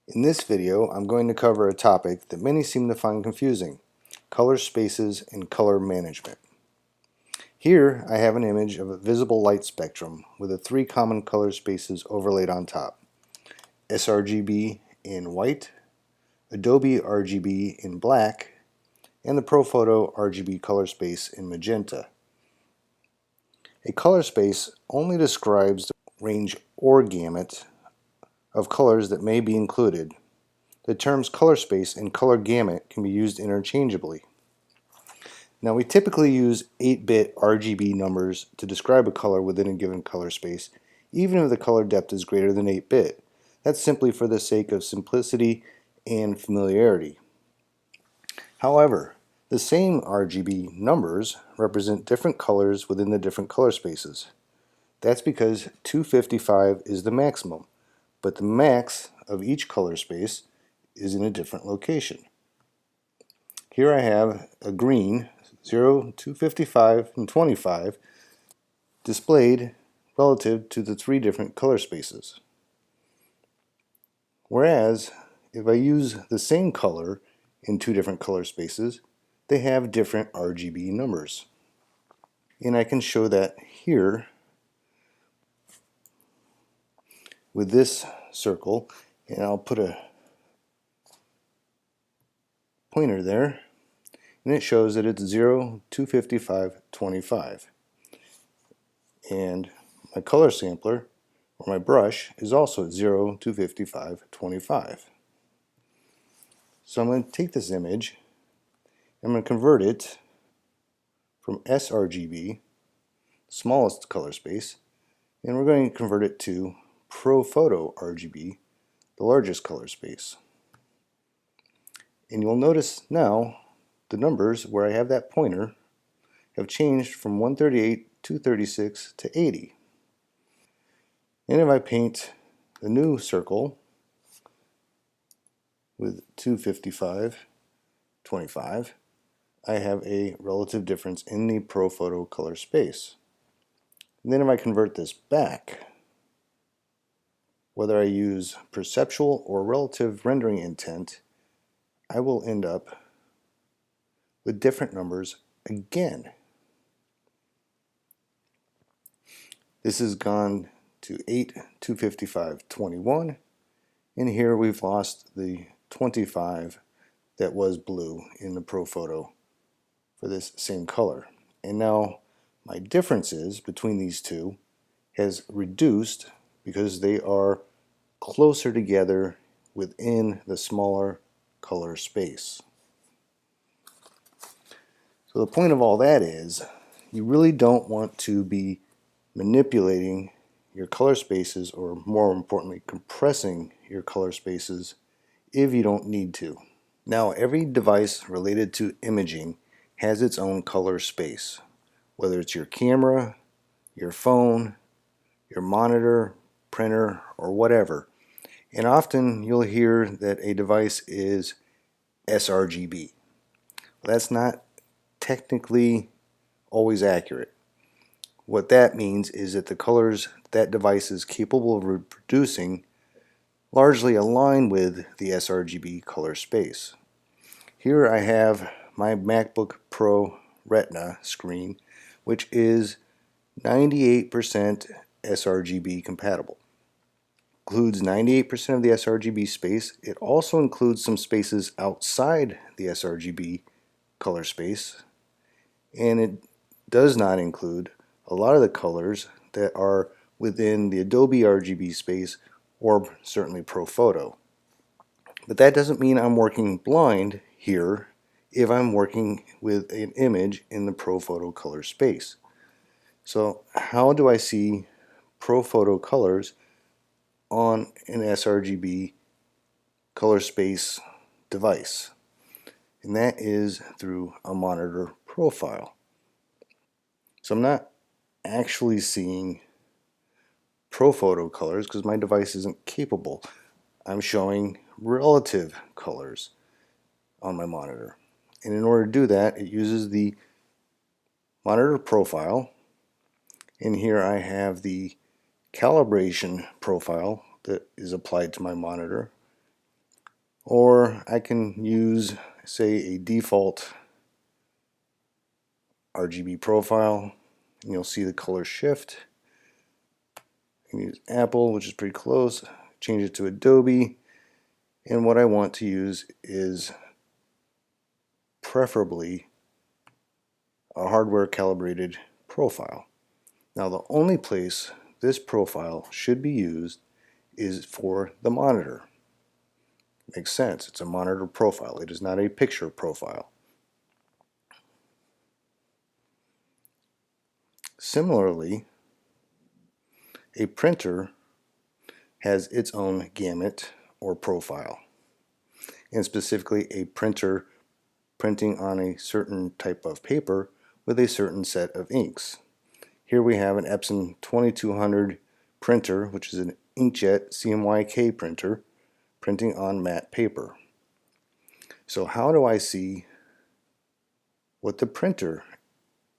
In this video, I'm going to cover a topic that many seem to find confusing: color spaces and color management. Here I have an image of a visible light spectrum with the three common color spaces overlaid on top: sRGB in white, Adobe RGB in black, and the ProPhoto RGB color space in magenta. A color space only describes the range or gamut of colors that may be included. The terms color space and color gamut can be used interchangeably. Now, we typically use 8-bit RGB numbers to describe a color within a given color space, even if the color depth is greater than 8-bit. That's simply for the sake of simplicity and familiarity. However, the same RGB numbers represent different colors within the different color spaces. That's because 255 is the maximum, but the max of each color space is in a different location. Here I have a green 0, 255, and 25 displayed relative to the three different color spaces. Whereas if I use the same color in two different color spaces, they have different RGB numbers. And I can show that here with this circle, and I'll put a pointer there, and it shows that it's 0, 255, 25. And my color sampler, or my brush, is also 0, 255, 25. So I'm going to take this image, I'm going to convert it from sRGB, smallest color space, and we're going to convert it to ProPhoto RGB, the largest color space. And you'll notice now the numbers where I have that pointer have changed from 138, 236 to 80. And if I paint the new circle with 255, 25, I have a relative difference in the ProPhoto color space. And then if I convert this back, whether I use perceptual or relative rendering intent, I will end up with different numbers again. This has gone to 8, 255, 21, and here we've lost the 25 that was blue in the ProPhoto for this same color. And now my differences between these two has reduced because they are closer together within the smaller color space. So the point of all that is you really don't want to be manipulating your color spaces, or more importantly, compressing your color spaces if you don't need to. Now, every device related to imaging has its own color space, whether it's your camera, your phone, your monitor, printer, or whatever. And often you'll hear that a device is sRGB. Well, that's not technically always accurate. What that means is that the colors that device is capable of reproducing largely align with the sRGB color space. Here I have my MacBook Pro Retina screen, which is 98% sRGB compatible. Includes 98% of the sRGB space. It also includes some spaces outside the sRGB color space, and it does not include a lot of the colors that are within the Adobe RGB space, or certainly ProPhoto. But that doesn't mean I'm working blind here if I'm working with an image in the ProPhoto color space. So how do I see ProPhoto colors on an sRGB color space device? And that is through a monitor profile. So I'm not actually seeing ProPhoto colors because my device isn't capable. I'm showing relative colors on my monitor. And in order to do that, it uses the monitor profile. And here I have the calibration profile that is applied to my monitor. Or I can use, say, a default RGB profile, and you'll see the color shift. I can use Apple, which is pretty close, change it to Adobe, and what I want to use is preferably a hardware calibrated profile. Now the only place this profile should be used is for the monitor. Makes sense, it's a monitor profile, it is not a picture profile. Similarly, a printer has its own gamut or profile, and specifically a printer printing on a certain type of paper with a certain set of inks. Here we have an Epson 2200 printer, which is an inkjet CMYK printer, printing on matte paper. So how do I see what the printer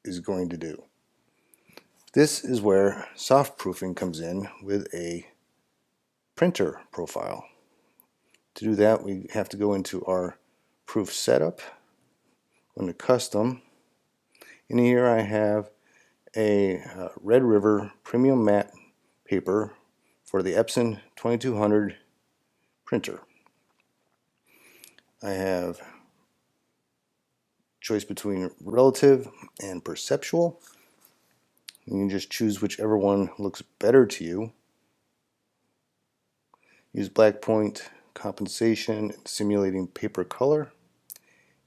is going to do? This is where soft proofing comes in with a printer profile. To do that, we have to go into our proof setup, go into custom. In here I have a Red River premium matte paper for the Epson 2200 printer. I have choice between relative and perceptual. You can just choose whichever one looks better to you. Use black point compensation and simulating paper color,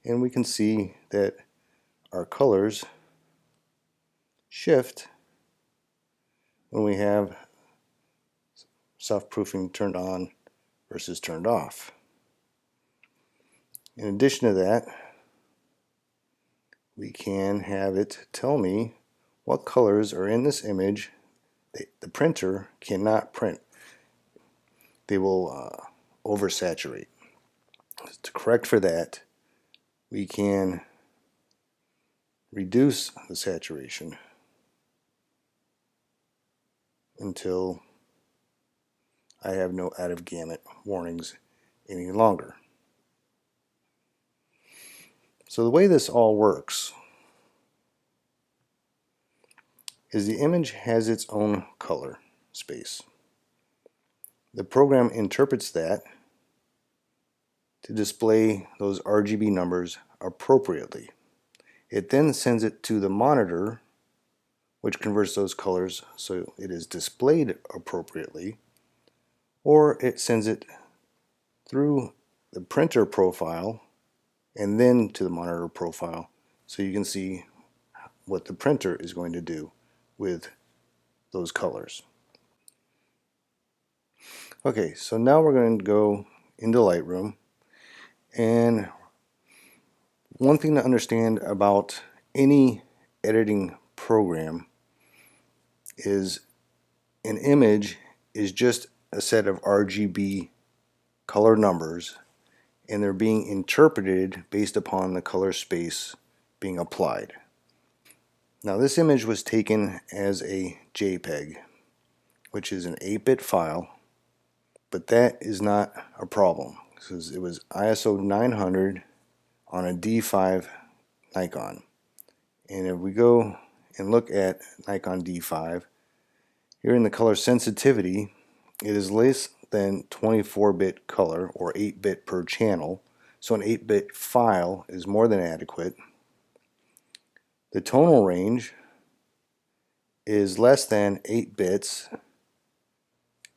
and we can see that our colors shift when we have soft proofing turned on versus turned off. In addition to that, we can have it tell me what colors are in this image the printer cannot print. They will oversaturate. To correct for that, we can reduce the saturation until I have no out of gamut warnings any longer. So the way this all works is the image has its own color space. The program interprets that to display those RGB numbers appropriately. It then sends it to the monitor, which converts those colors so it is displayed appropriately, or it sends it through the printer profile and then to the monitor profile so you can see what the printer is going to do with those colors. Okay, so now we're going to go into Lightroom, and one thing to understand about any editing program is an image is just a set of RGB color numbers, and they're being interpreted based upon the color space being applied. Now this image was taken as a JPEG, which is an 8-bit file, but that is not a problem because it was ISO 900 on a D5 Nikon. And if we go and look at Nikon D5, here in the color sensitivity, it is less than 24-bit color, or 8-bit per channel, so an 8-bit file is more than adequate. The tonal range is less than 8 bits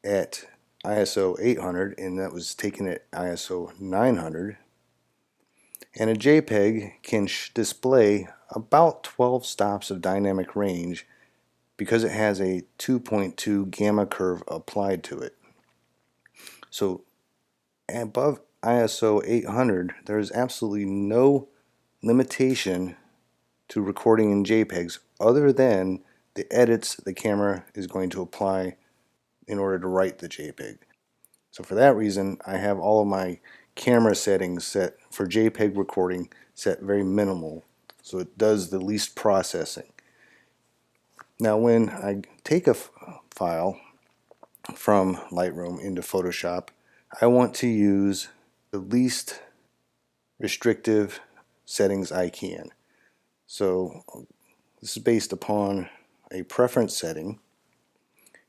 at ISO 800, and that was taken at ISO 900. And a JPEG can display about 12 stops of dynamic range because it has a 2.2 gamma curve applied to it. So above ISO 800, there is absolutely no limitation to recording in JPEGs other than the edits the camera is going to apply in order to write the JPEG. So for that reason, I have all of my camera settings set for JPEG recording set very minimal, so it does the least processing. Now when I take a file from Lightroom into Photoshop, I want to use the least restrictive settings I can. So this is based upon a preference setting,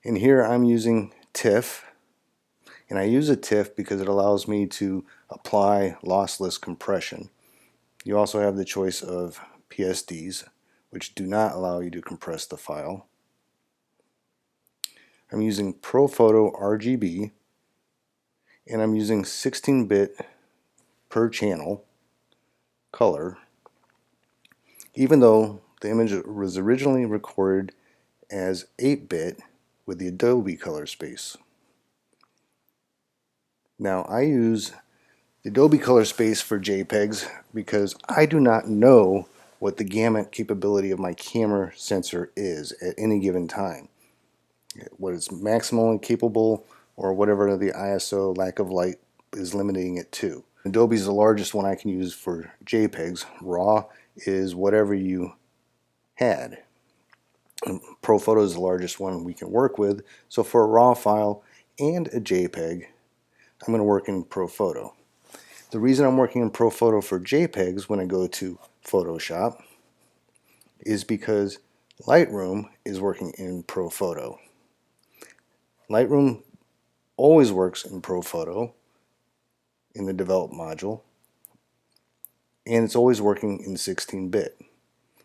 and here I'm using TIFF, and I use a TIFF because it allows me to apply lossless compression. You also have the choice of PSDs, which do not allow you to compress the file. I'm using ProPhoto RGB, and I'm using 16-bit per channel color, even though the image was originally recorded as 8-bit with the Adobe color space. Now I use the Adobe color space for JPEGs because I do not know what the gamut capability of my camera sensor is at any given time. What it's maximally capable, or whatever the ISO lack of light is limiting it to. Adobe is the largest one I can use for JPEGs. RAW is whatever you had. ProPhoto is the largest one we can work with. So for a RAW file and a JPEG, I'm going to work in ProPhoto. The reason I'm working in ProPhoto for JPEGs when I go to Photoshop is because Lightroom is working in ProPhoto. Lightroom always works in ProPhoto in the develop module, and it's always working in 16-bit.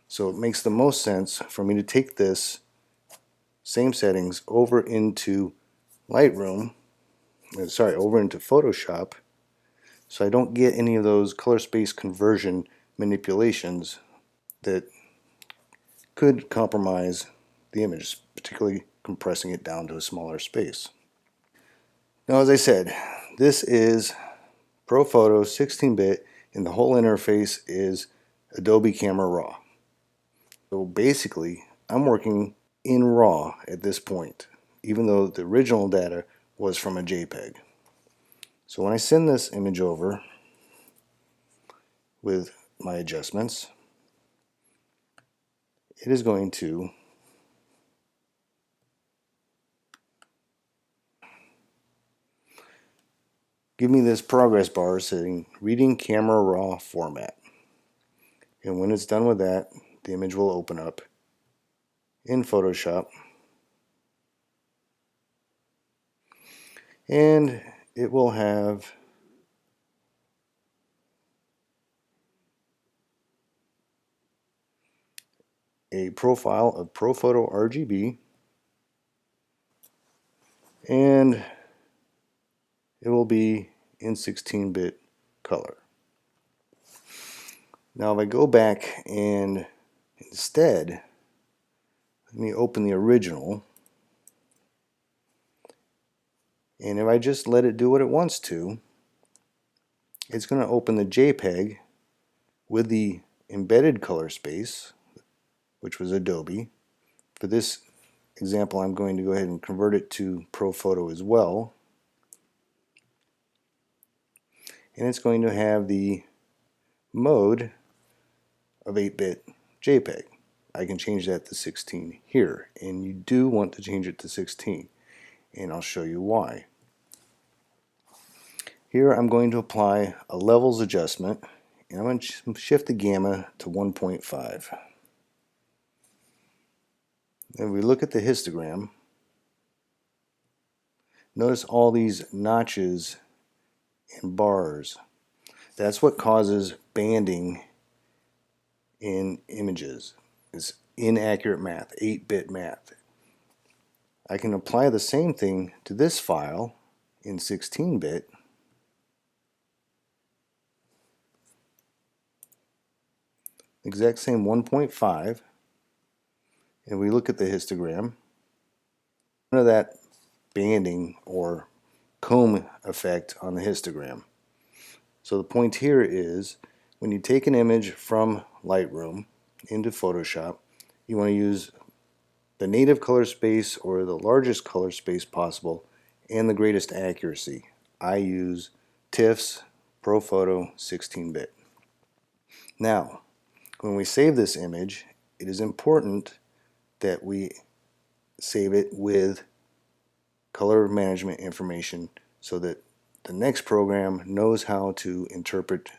So it makes the most sense for me to take this same settings over into over into Photoshop, so I don't get any of those color space conversion manipulations that could compromise the image, particularly compressing it down to a smaller space. Now, as I said, this is ProPhoto 16-bit, and the whole interface is Adobe Camera Raw. So basically, I'm working in RAW at this point, even though the original data was from a JPEG. So when I send this image over with my adjustments, it is going to give me this progress bar saying reading camera raw format. And when it's done with that, the image will open up in Photoshop, and it will have a profile of ProPhoto RGB, and it will be in 16-bit color. Now if I go back and instead, let me open the original, and if I just let it do what it wants to, it's going to open the JPEG with the embedded color space, which was Adobe. For this example, I'm going to go ahead and convert it to ProPhoto as well. And it's going to have the mode of 8-bit JPEG. I can change that to 16 here, and you do want to change it to 16, and I'll show you why. Here I'm going to apply a levels adjustment, and I'm going to shift the gamma to 1.5. And we look at the histogram, notice all these notches and bars. That's what causes banding in images. It's inaccurate math, 8-bit math. I can apply the same thing to this file in 16-bit, exact same 1.5, and we look at the histogram. None of that banding or comb effect on the histogram. So the point here is, when you take an image from Lightroom into Photoshop, you want to use the native color space or the largest color space possible and the greatest accuracy. I use TIFF's ProPhoto 16-bit. Now, when we save this image, it is important that we save it with color management information so that the next program knows how to interpret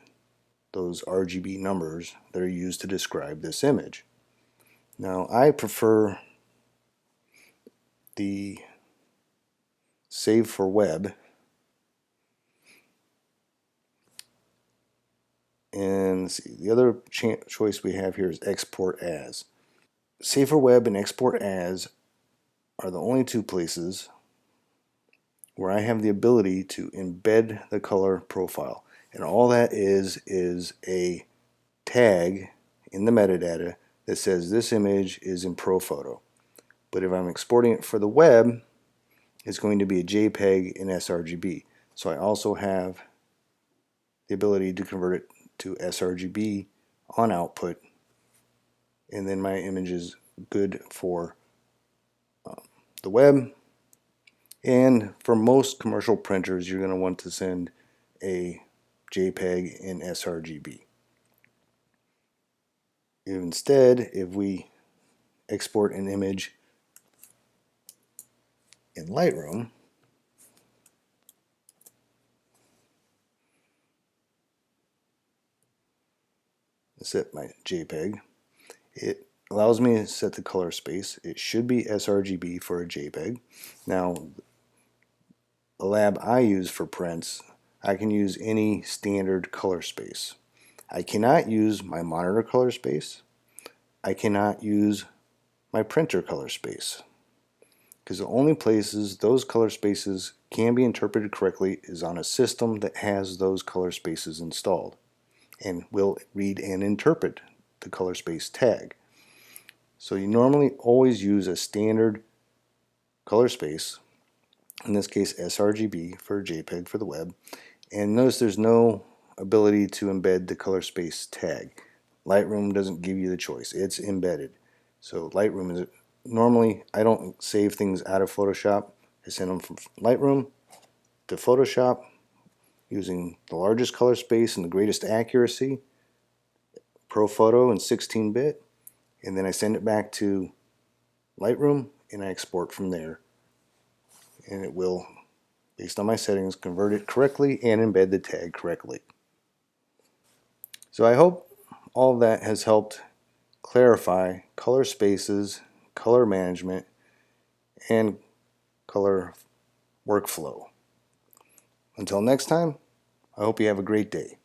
those RGB numbers that are used to describe this image. Now, I prefer the Save for Web, and let's see, the other choice we have here is Export As. Save for Web and Export As are the only two places where I have the ability to embed the color profile. And all that is a tag in the metadata that says this image is in ProPhoto. But if I'm exporting it for the web, it's going to be a JPEG in sRGB. So I also have the ability to convert it to sRGB on output, and then my image is good for the web. And for most commercial printers, you're going to want to send a JPEG in sRGB. Instead, if we export an image in Lightroom, set my JPEG, it allows me to set the color space. It should be sRGB for a JPEG. Now, the lab I use for prints, I can use any standard color space. I cannot use my monitor color space. I cannot use my printer color space, because the only places those color spaces can be interpreted correctly is on a system that has those color spaces installed and will read and interpret the color space tag. So you normally always use a standard color space, in this case sRGB for JPEG for the web, and notice there's no ability to embed the color space tag. Lightroom doesn't give you the choice, it's embedded. So Lightroom is, normally I don't save things out of Photoshop, I send them from Lightroom to Photoshop using the largest color space and the greatest accuracy, ProPhoto in 16-bit, and then I send it back to Lightroom and I export from there, and it will, based on my settings, convert it correctly and embed the tag correctly. So I hope all of that has helped clarify color spaces, color management, and color workflow. Until next time, I hope you have a great day.